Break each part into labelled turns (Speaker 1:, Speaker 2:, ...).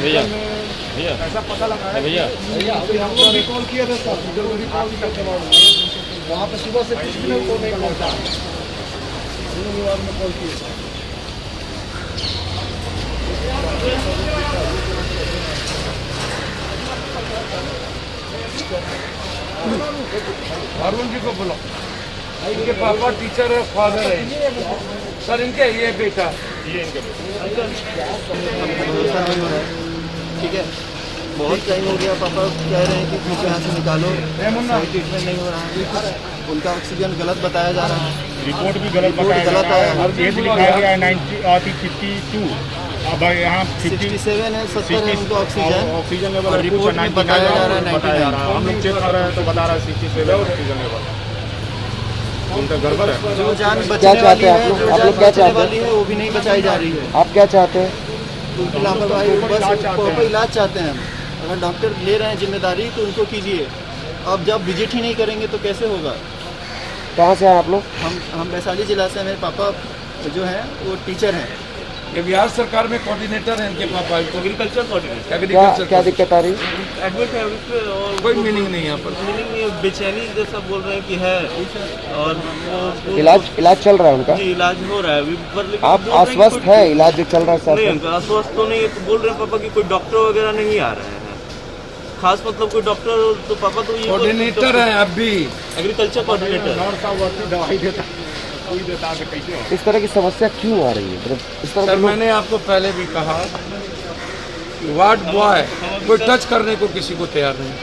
Speaker 1: भैया भैया
Speaker 2: ऐसा पता लगा है
Speaker 1: भैया
Speaker 2: भैया अभी हम लोग भी कॉल किए थे सर, जल्दी कॉल करके वहाँ पे सुबह से किसी ने को नहीं पहुँचा, में कॉल किए थे। अरुण जी को बुलाओ, इनके पापा टीचर है, फादर है सर, इनके ये बेटा,
Speaker 1: ये इनके
Speaker 3: ठीक है। बहुत टाइम हो गया, पापा कह रहे हैं कि मुझे यहाँ से निकालो, सही ट्रीटमेंट नहीं हो रहा है, उनका ऑक्सीजन गलत बताया जा रहा है,
Speaker 1: रिपोर्ट भी गलत बताया
Speaker 3: गलत आया है।
Speaker 1: एज लिखाया गया है 52, अब यहाँ
Speaker 3: 67 है, 70 है उनको
Speaker 1: ऑक्सीजन लेवल
Speaker 3: और रिपोर्ट में बताया जा रहा है 99।
Speaker 1: हम लोग चेक कर रहे हैं तो बता रहा है 67 ऑक्सीजन लेवल। उनका गड़बड़ है।
Speaker 3: जो जान बचने वाली है, जो जान बचने वाली है, वो भी नहीं बचाई जा रही है।
Speaker 4: आप क्या चाहते हैं?
Speaker 3: उनकी लापरवाही, बस प्रॉपर इलाज चाहते हैं हम। अगर डॉक्टर ले रहे हैं जिम्मेदारी तो उनको कीजिए, अब जब विजिट ही नहीं करेंगे तो कैसे होगा।
Speaker 4: कहाँ से हैं आप लोग?
Speaker 3: हम वैशाली जिला से, मेरे पापा जो हैं वो टीचर हैं।
Speaker 2: ये बिहार सरकार में कोऑर्डिनेटर हैं इनके पापा,
Speaker 5: एग्रीकल्चर कोऑर्डिनेटर।
Speaker 4: क्या दिक्कत आ रही है?
Speaker 5: एडमिट है उस पे, और
Speaker 2: कोई मीनिंग नहीं यहाँ पर,
Speaker 5: मीनिंग नहीं, बेचैनी जैसा बोल रहे हैं कि है, और वो
Speaker 4: इलाज चल रहा है उनका?
Speaker 5: जी इलाज हो रहा है अभी, पर लेकिन
Speaker 4: आप आश्वस्त है इलाज जो चल रहा है?
Speaker 5: नहीं, आश्वस्त तो नहीं है, तो बोल रहे हैं पापा कि कोई डॉक्टर वगैरह नहीं आ रहे हैं खास, मतलब कोई डॉक्टर, तो पापा तो ये
Speaker 2: कोऑर्डिनेटर हैं अब भी,
Speaker 5: एग्रीकल्चर कोऑर्डिनेटर।
Speaker 1: दवाई देता कोई देता है कैसे हो?
Speaker 4: इस तरह की समस्या क्यों आ रही है? इस तरह
Speaker 2: सर मैंने आपको पहले भी कहा, वार्ड बॉय कोई टच करने को किसी को तैयार नहीं,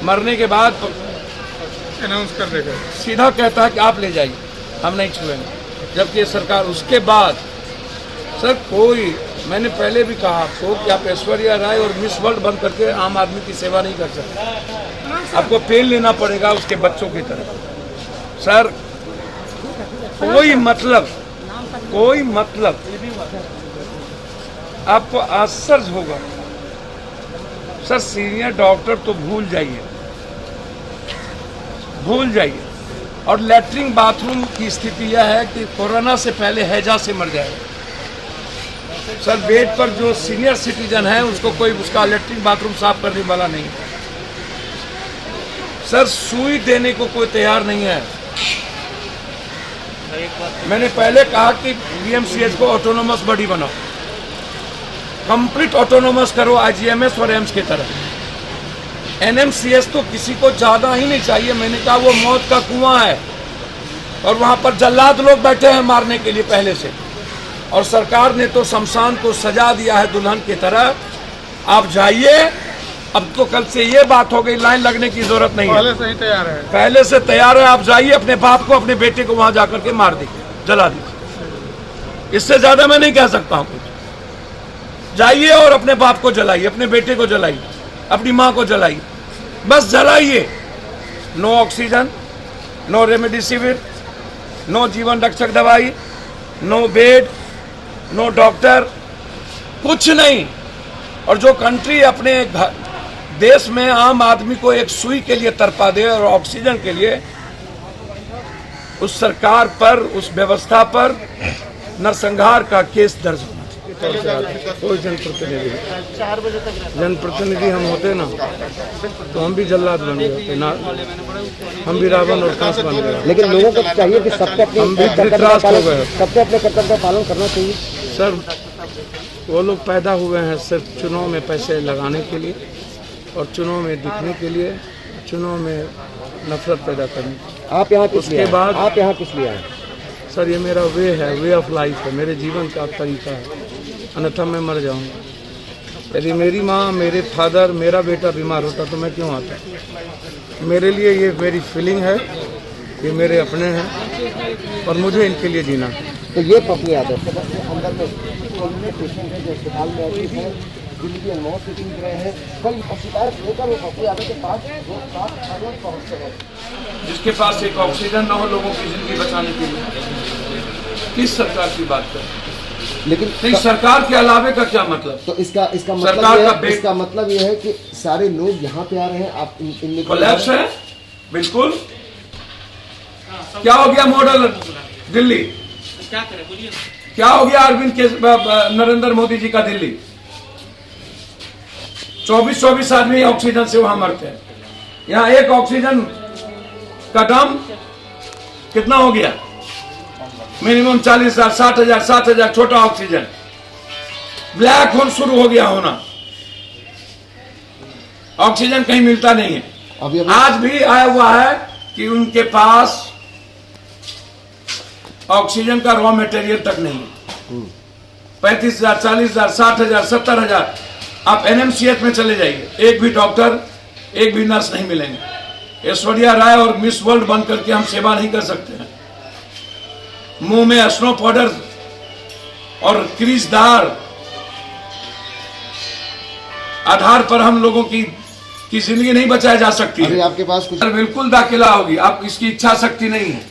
Speaker 2: मरने के बाद अनाउंस कर देगा, सीधा कहता है कि आप ले जाइए, हम नहीं छुएंगे, जबकि ये सरकार उसके बाद सर कोई, मैंने पहले भी कहा आपको कि आप ऐश्वर्या राय और मिस वर्ल्ड बन करके आम आदमी की सेवा नहीं कर सकते, आपको पेन लेना पड़ेगा उसके बच्चों की तरह। सर कोई मतलब आपको आश्चर्य होगा सर, सीनियर डॉक्टर तो भूल जाइए, और लैट्रिन बाथरूम की स्थिति यह है कि कोरोना से पहले हैजा से मर जाएगा। सर बेड पर जो सीनियर सिटीजन है उसको कोई उसका लैट्रिन बाथरूम साफ करने वाला नहीं है। सर सुई देने को कोई तैयार नहीं है। मैंने पहले कहा कि बीएमसीएच को ऑटोनोमस बॉडी बनाओ, कंप्लीट ऑटोनोमस करो आईजीएमएस और एम्स की तरह। एनएमसीएच तो किसी को ज्यादा ही नहीं चाहिए, मैंने कहा वो मौत का कुआं है, और वहां पर जल्लाद लोग बैठे हैं मारने के लिए पहले से, और सरकार ने तो शमशान को सजा दिया है दुल्हन की तरह। आप जाइए, अब तो कल से ये बात हो गई, लाइन लगने की जरूरत नहीं है, पहले से ही तैयार है, पहले से तैयार है। आप जाइए, अपने बाप को अपने बेटे को वहां जाकर के मार दीजिए, जला दीजिए, इससे ज्यादा मैं नहीं कह सकता हूं कुछ। जाइए और अपने बाप को जलाइए, अपने बेटे को जलाइए, अपनी माँ को जलाइए, बस जलाइए। No oxygen, no remdesivir, no जीवन रक्षक दवाई, नो बेड, नो डॉक्टर, कुछ नहीं। और जो कंट्री अपने देश में आम आदमी को एक सुई के लिए तरपा दे और ऑक्सीजन के लिए, उस सरकार पर, उस व्यवस्था पर नरसंहार का केस दर्ज होना चाहिए। कोई जनप्रतिनिधि हम होते ना तो हम भी जल्लाद बन गए ना, हम भी रावण और कंस बन गए।
Speaker 4: लेकिन लोगों को चाहिए कि सबसे अपने कर्तव्य का पालन करना चाहिए।
Speaker 2: सर वो लोग पैदा हुए हैं सिर्फ चुनाव में पैसे लगाने के लिए, और चुनाव में दिखने के लिए, चुनाव में नफरत पैदा करने।
Speaker 4: आप यहाँ किस लिए?
Speaker 2: उसके बाद
Speaker 4: आप यहाँ किस लिए आए?
Speaker 2: सर ये मेरा वे है, वे ऑफ लाइफ है, मेरे जीवन का तरीका है, अन्यथा मैं मर जाऊंगा। यदि मेरी माँ, मेरे फादर, मेरा बेटा बीमार होता तो मैं क्यों आता? मेरे लिए ये मेरी फीलिंग है, ये मेरे अपने हैं, और मुझे इनके लिए जीना है।
Speaker 4: तो ये पपी आदत अंदर में पेशेंट है जो अस्पताल में एडमिट है, जिनकी मौत से जूझ रहे हैं, कल शिकायत लेकर वो पपी आदत के पास पहुँचते हैं,
Speaker 2: जिसके पास एक ऑक्सीजन न हो लोगों की जिंदगी बचाने के लिए। किस सरकार की बात कर?
Speaker 4: लेकिन
Speaker 2: नहीं, सरकार के अलावे का क्या मतलब?
Speaker 4: तो इसका मतलब ये है कि सारे लोग यहाँ पे आ रहे हैं, आप इनमें
Speaker 2: कोलैप्स है बिल्कुल। क्या हो गया मॉडल दिल्ली?
Speaker 5: क्या करें बोलिए।
Speaker 2: क्या हो गया अरविंद के नरेंद्र मोदी जी का दिल्ली? 24-24 आदमी ऑक्सीजन से वहां मरते हैं। यहाँ एक ऑक्सीजन का दाम कितना हो गया? मिनिमम 40,000, 60,000, 7,000 छोटा ऑक्सीजन। ब्लैक होल शुरू हो गया होना, ऑक्सीजन कहीं मिलता नहीं है। आज भी आया हुआ है कि उनके पास ऑक्सीजन का रॉ मटेरियल तक नहीं है। 35,000, 40,000, 60,000, 70,000। आप एनएमसीएच में चले जाइए, एक भी डॉक्टर, एक भी नर्स नहीं मिलेंगे। ऐश्वर्या राय और मिस वर्ल्ड बन करके हम सेवा नहीं कर सकते हैं। मुंह में स्नो पाउडर और क्रीजदार आधार पर हम लोगों की जिंदगी नहीं बचाई जा सकती है।
Speaker 4: आपके पास कुछ
Speaker 2: बिल्कुल दाखिला होगी, आप इसकी इच्छा शक्ति नहीं है।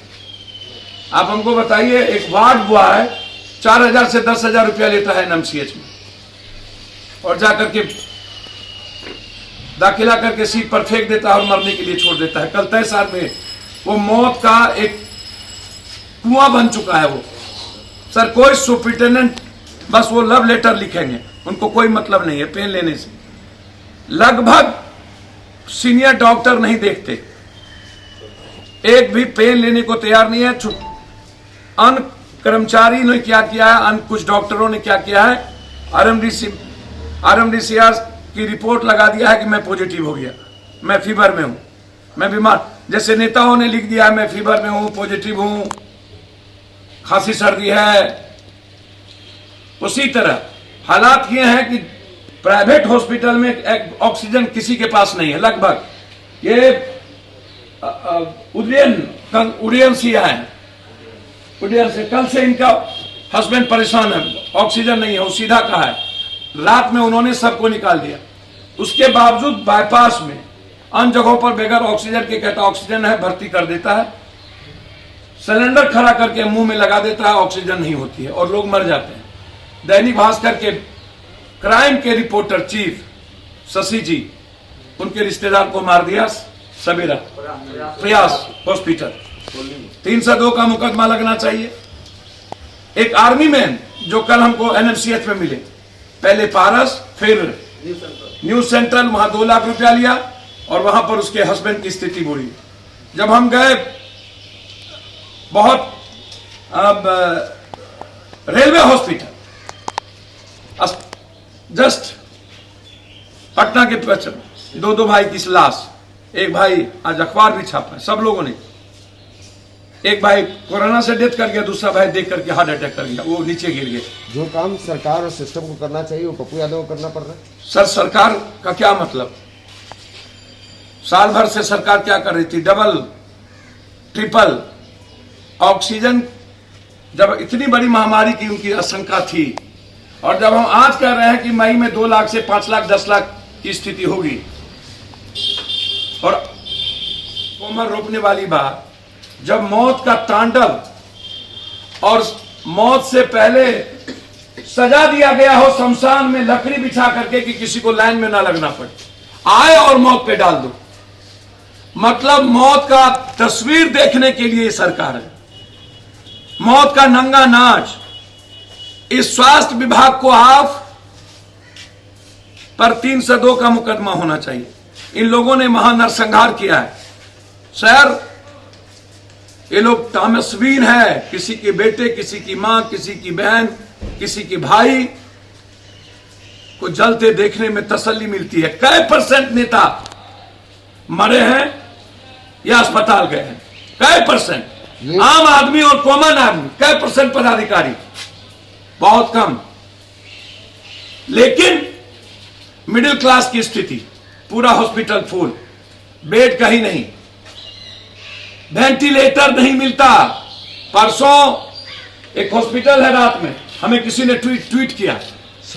Speaker 2: आप हमको बताइए, एक वार्ड हुआ है 4,000 से 10,000 रुपया लेता है एनएमसीएच में, और जाकर के दाखिला करके सीट पर फेंक देता है और मरने के लिए छोड़ देता है। कल 23 में वो मौत का एक कुआं बन चुका है। वो सर कोई सुपरिटेंडेंट बस वो लव लेटर लिखेंगे, उनको कोई मतलब नहीं है पेन लेने से। लगभग सीनियर डॉक्टर नहीं देखते, एक भी पेन लेने को तैयार नहीं है। अन्य कर्मचारी ने क्या किया है, अन्य कुछ डॉक्टरों ने क्या किया है, आरएमडीसीआर की रिपोर्ट लगा दिया है कि मैं पॉजिटिव हो गया, मैं फीवर में हूं, मैं बीमार। जैसे नेताओं ने लिख दिया है मैं फीवर में हूं, पॉजिटिव हूं, खांसी सर्दी है। उसी तरह हालात ये हैं कि प्राइवेट हॉस्पिटल में ऑक्सीजन किसी के पास नहीं है। लगभग ये उड़ियन से आए हैं, उड़ियन से। कल से इनका हस्बैंड परेशान है, ऑक्सीजन नहीं है। वो सीधा कहा है, रात में उन्होंने सबको निकाल दिया। उसके बावजूद बाईपास में अन्य जगहों पर बगैर ऑक्सीजन के कहता ऑक्सीजन है, भर्ती कर देता है, सिलेंडर खड़ा करके मुंह में लगा देता है, ऑक्सीजन नहीं होती है और लोग मर जाते हैं। दैनिक भास्कर के क्राइम के रिपोर्टर चीफ शशि जी, उनके रिश्तेदार को मार दिया सवेरा प्रयास हॉस्पिटल। 302 का मुकदमा लगना चाहिए। एक आर्मी मैन जो कल हमको एनएमसीएच में मिले, पहले पारस फिर न्यू सेंट्रल, वहां 2 लाख रुपया लिया और वहां पर उसके हस्बैंड की स्थिति बुरी। जब हम गए बहुत रेलवे हॉस्पिटल जस्ट पटना के पश्चिम 2 भाई की लाश, एक भाई आज अखबार भी छापा है सब लोगों ने, एक भाई कोरोना से डेथ कर गया, दूसरा भाई देख करके हार्ट अटैक कर गया, वो नीचे गिर गया।
Speaker 4: जो काम सरकार और सिस्टम को करना चाहिए वो पप्पू यादव को करना पड़ रहा है।
Speaker 2: सर सरकार का क्या मतलब? साल भर से सरकार क्या कर रही थी? डबल ट्रिपल ऑक्सीजन, जब इतनी बड़ी महामारी की उनकी आशंका थी, और जब हम आज कह रहे हैं कि मई में 2 लाख से 5 लाख 10 लाख की स्थिति होगी, और कोमर रोकने वाली बात, जब मौत का तांडव और मौत से पहले सजा दिया गया हो शमशान में लकड़ी बिछा करके कि किसी को लाइन में ना लगना पड़े, आए और मौत पे डाल दो। मतलब मौत का तस्वीर देखने के लिए सरकार है, मौत का नंगा नाच। इस स्वास्थ्य विभाग को आप पर 302 का मुकदमा होना चाहिए। इन लोगों ने महानरसंहार किया है सर। ये लोग तामसवीन है, किसी के बेटे, किसी की मां, किसी की बहन, किसी की भाई को जलते देखने में तसल्ली मिलती है। कई % नेता मरे हैं या अस्पताल गए हैं, कई %। आम आदमी और कॉमन आदमी कई % पदाधिकारी, बहुत कम। लेकिन मिडिल क्लास की स्थिति, पूरा हॉस्पिटल फुल, बेड कहीं नहीं, वेंटिलेटर नहीं मिलता। परसों एक हॉस्पिटल है, रात में हमें किसी ने ट्वीट किया,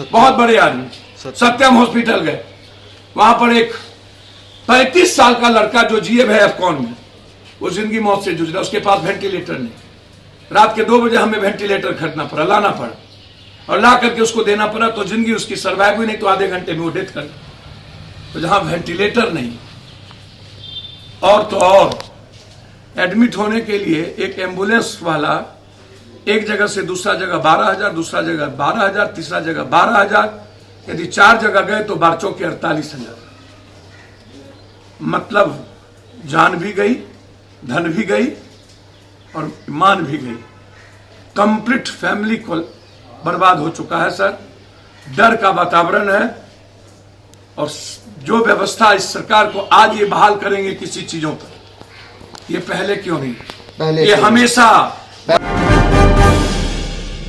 Speaker 2: बहुत बड़े आदमी, सत्यम हॉस्पिटल गए, वहां पर एक 35 साल का लड़का जो जीएब है अफकॉन में, वो जिंदगी मौत से जूझ रहा, उसके पास वेंटिलेटर नहीं। रात के 2 बजे हमें वेंटिलेटर खरीदना पड़ा, लाना पड़ा, और ला करके उसको देना पड़ा, तो जिंदगी उसकी सर्वाइव हुई नहीं तो आधे घंटे में वो डेथ कर गया। तो जहां वेंटिलेटर नहीं, और तो और एडमिट होने के लिए एक एम्बुलेंस वाला एक जगह से दूसरा जगह 12,000, दूसरा जगह 12,000, तीसरा जगह 12,000, यदि 4 जगह गए तो 12 के 48,000। मतलब जान भी गई, धन भी गई और ईमान भी गई। कंप्लीट फैमिली को बर्बाद हो चुका है सर। डर का वातावरण है और जो व्यवस्था इस सरकार को आज ये बहाल करेंगे किसी चीजों पर, ये पहले क्यों नहीं?
Speaker 4: पहले
Speaker 2: ये
Speaker 4: क्यों?
Speaker 2: हमेशा